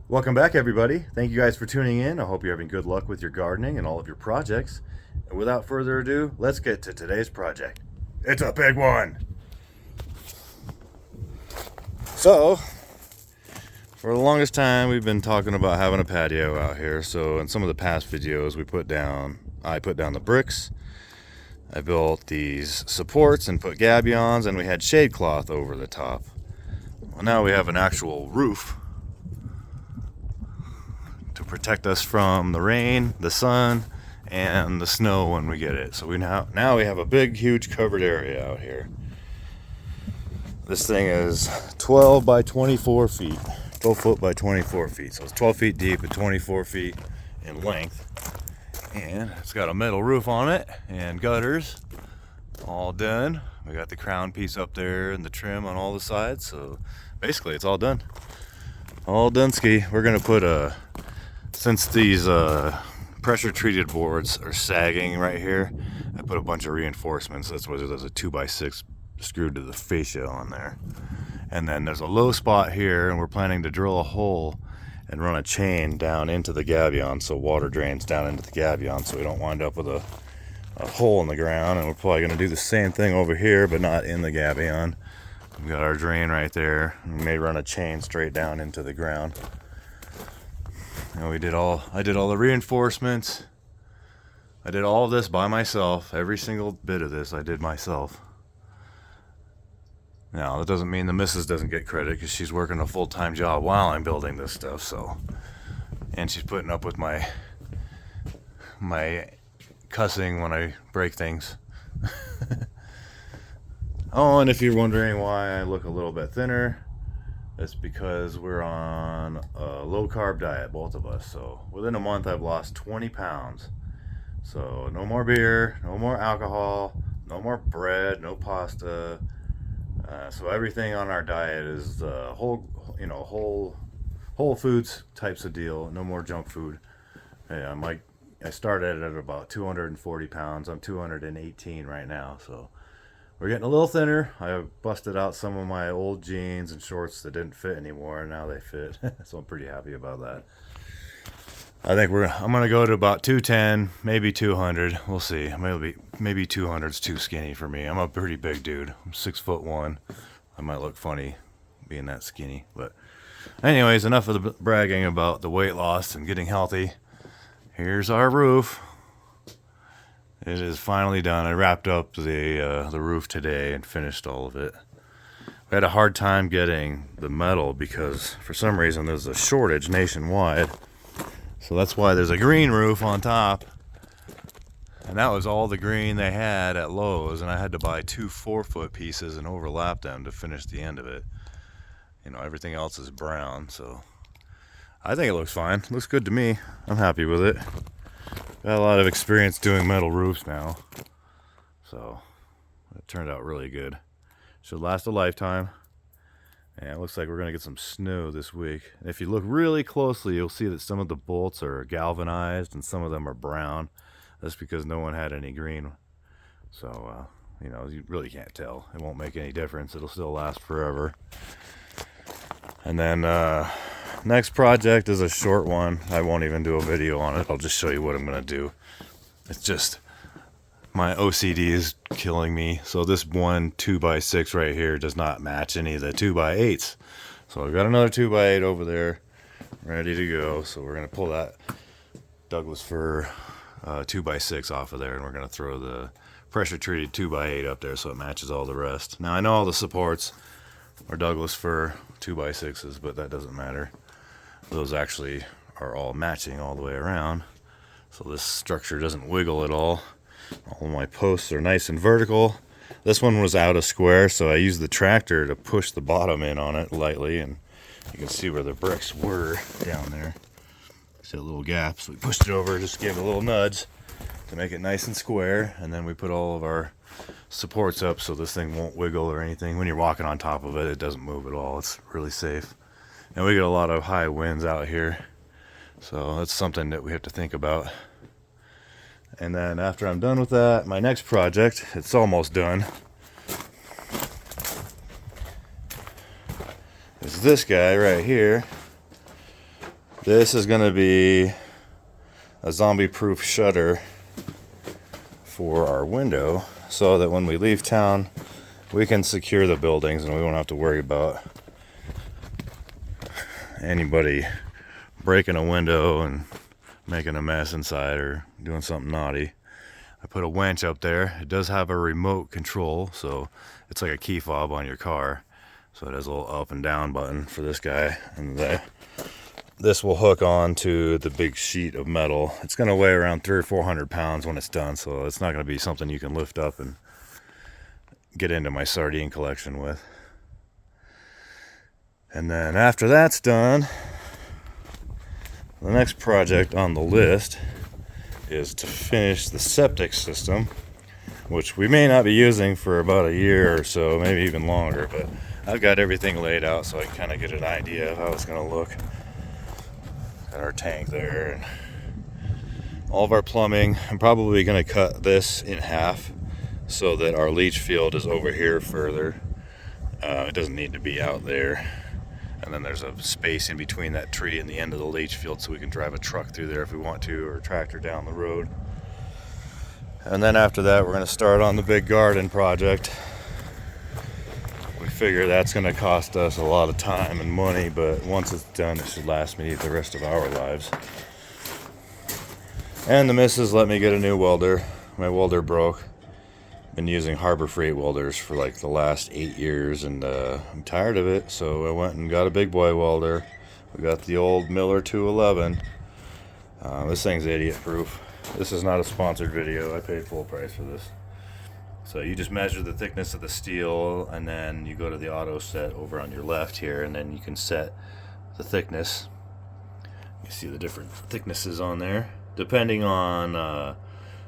Welcome back, everybody. Thank you guys for tuning in. I hope you're having good luck with your gardening and all of your projects. And without further ado, let's get to today's project. It's a big one. So, for the longest time, we've been talking about having a patio out here. So, in some of the past videos, I put down the bricks. I built these supports and put gabions, and we had shade cloth over the top. Well, now we have an actual roof to protect us from the rain, the sun, and the snow when we get it. So now we have a big, huge covered area out here. This thing is 12 by 24 feet, 12 foot by 24 feet. So it's 12 feet deep and 24 feet in length. And it's got a metal roof on it and gutters all done. We got the crown piece up there and the trim on all the sides. So basically it's all done. All done ski. We're gonna put since these pressure treated boards are sagging right here, I put a bunch of reinforcements. That's why there's a 2x6 screwed to the fascia on there. And then there's a low spot here, and we're planning to drill a hole and run a chain down into the gabion so water drains down into the gabion so we don't wind up with a hole in the ground. And we're probably going to do the same thing over here, but not in the gabion. We've got our drain right there. We may run a chain straight down into the ground. And I did all the reinforcements. I did all of this by myself. Every single bit of this I did myself. Now, that doesn't mean the missus doesn't get credit because she's working a full-time job while I'm building this stuff, so. And she's putting up with my cussing when I break things. Oh, and if you're wondering why I look a little bit thinner, it's because we're on a low-carb diet, both of us. So within a month, I've lost 20 pounds. So no more beer, no more alcohol, no more bread, no pasta. So everything on our diet is whole foods types of deal. No more junk food. Yeah, I started at about 240 pounds. I'm 218 right now. So we're getting a little thinner. I busted out some of my old jeans and shorts that didn't fit anymore, and now they fit. So I'm pretty happy about that. I think I'm gonna go to about 210, maybe 200. We'll see. Maybe 200 is too skinny for me. I'm a pretty big dude. I'm 6'1". I might look funny being that skinny, but anyways, enough of the bragging about the weight loss and getting healthy. Here's our roof. It is finally done. I wrapped up the roof today and finished all of it. We had a hard time getting the metal because for some reason there's a shortage nationwide. So that's why there's a green roof on top. And that was all the green they had at Lowe's, and I had to buy 2 4-foot pieces and overlap them to finish the end of it. Everything else is brown, so I think it looks fine. It looks good to me. I'm happy with it. Got a lot of experience doing metal roofs now, so it turned out really good. Should last a lifetime. And it looks like we're going to get some snow this week. And if you look really closely, you'll see that some of the bolts are galvanized and some of them are brown. That's because no one had any green. So, you really can't tell. It won't make any difference. It'll still last forever. And then next project is a short one. I won't even do a video on it. I'll just show you what I'm going to do. It's just my OCD is killing me. So this one 2x6 right here does not match any of the 2x8s. So I've got another 2x8 over there ready to go. So we're going to pull that Douglas fir 2x6 off of there, and we're going to throw the pressure treated 2x8 up there so it matches all the rest. Now I know all the supports are Douglas fir 2x6s, but that doesn't matter. Those actually are all matching all the way around. So this structure doesn't wiggle at all. All my posts are nice and vertical. This one was out of square, so I used the tractor to push the bottom in on it lightly, and you can see where the bricks were down there. See a little gap, so we pushed it over, just gave it a little nudge to make it nice and square, and then we put all of our supports up so this thing won't wiggle or anything. When you're walking on top of it, it doesn't move at all. It's really safe. And we get a lot of high winds out here, so that's something that we have to think about. And then after I'm done with that, my next project, it's almost done, is this guy right here. This is going to be a zombie-proof shutter for our window so that when we leave town, we can secure the buildings and we won't have to worry about anybody breaking a window and making a mess inside or doing something naughty. I put a winch up there. It does have a remote control, so it's like a key fob on your car. So it has a little up and down button for this guy, and this will hook on to the big sheet of metal. It's going to weigh around 300 or 400 pounds when it's done, so it's not going to be something you can lift up and get into my sardine collection with. And then after that's done, the next project on the list is to finish the septic system, which we may not be using for about a year or so, maybe even longer, but I've got everything laid out so I can kind of get an idea of how it's going to look. Got our tank there and all of our plumbing. I'm probably going to cut this in half so that our leach field is over here further. It doesn't need to be out there. And then there's a space in between that tree and the end of the leach field so we can drive a truck through there if we want to, or a tractor down the road. And then after that, we're going to start on the big garden project. We figure that's going to cost us a lot of time and money, but once it's done, it should last me the rest of our lives. And the missus let me get a new welder. My welder broke. Been using Harbor Freight welders for like the last 8 years, and I'm tired of it, so I went and got a big boy welder. We got the old Miller 211. This thing's idiot proof. This is not a sponsored video. I paid full price for this. So you just measure the thickness of the steel, and then you go to the auto set over on your left here, and then you can set the thickness. You see the different thicknesses on there depending on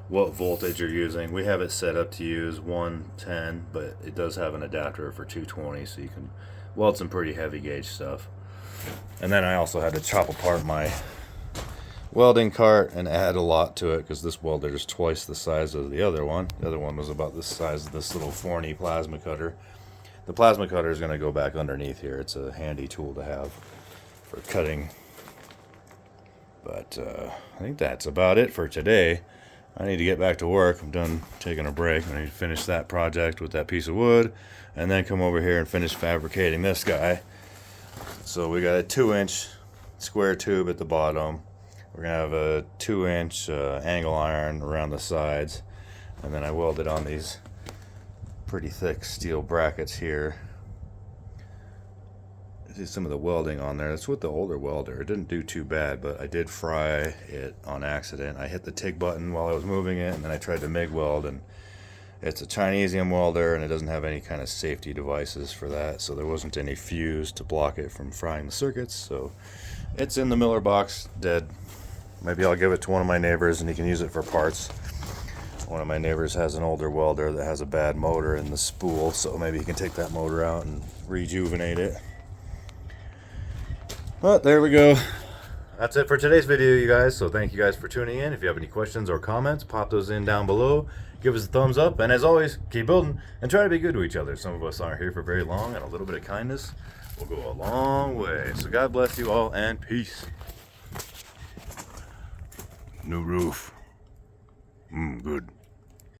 what voltage you're using. We have it set up to use 110, but it does have an adapter for 220, so you can weld some pretty heavy gauge stuff. And then I also had to chop apart my welding cart and add a lot to it because this welder is twice the size of the other one. The other one was about the size of this little Forney plasma cutter. The plasma cutter is going to go back underneath here. It's a handy tool to have for cutting. But I think that's about it for today. I need to get back to work. I'm done taking a break. I need to finish that project with that piece of wood and then come over here and finish fabricating this guy. So we got a 2-inch square tube at the bottom. We're going to have a 2-inch angle iron around the sides. And then I welded on these pretty thick steel brackets here. Some of the welding on there. That's with the older welder. It didn't do too bad, but I did fry it on accident. I hit the TIG button while I was moving it, and then I tried to MIG weld, and it's a Chinesium welder, and it doesn't have any kind of safety devices for that, so there wasn't any fuse to block it from frying the circuits, so it's in the Miller box, dead. Maybe I'll give it to one of my neighbors, and he can use it for parts. One of my neighbors has an older welder that has a bad motor in the spool, so maybe he can take that motor out and rejuvenate it. But there we go. That's it for today's video, you guys. So thank you guys for tuning in. If you have any questions or comments, pop those in down below. Give us a thumbs up. And as always, keep building and try to be good to each other. Some of us aren't here for very long, and a little bit of kindness will go a long way. So God bless you all, and peace. New roof. Good.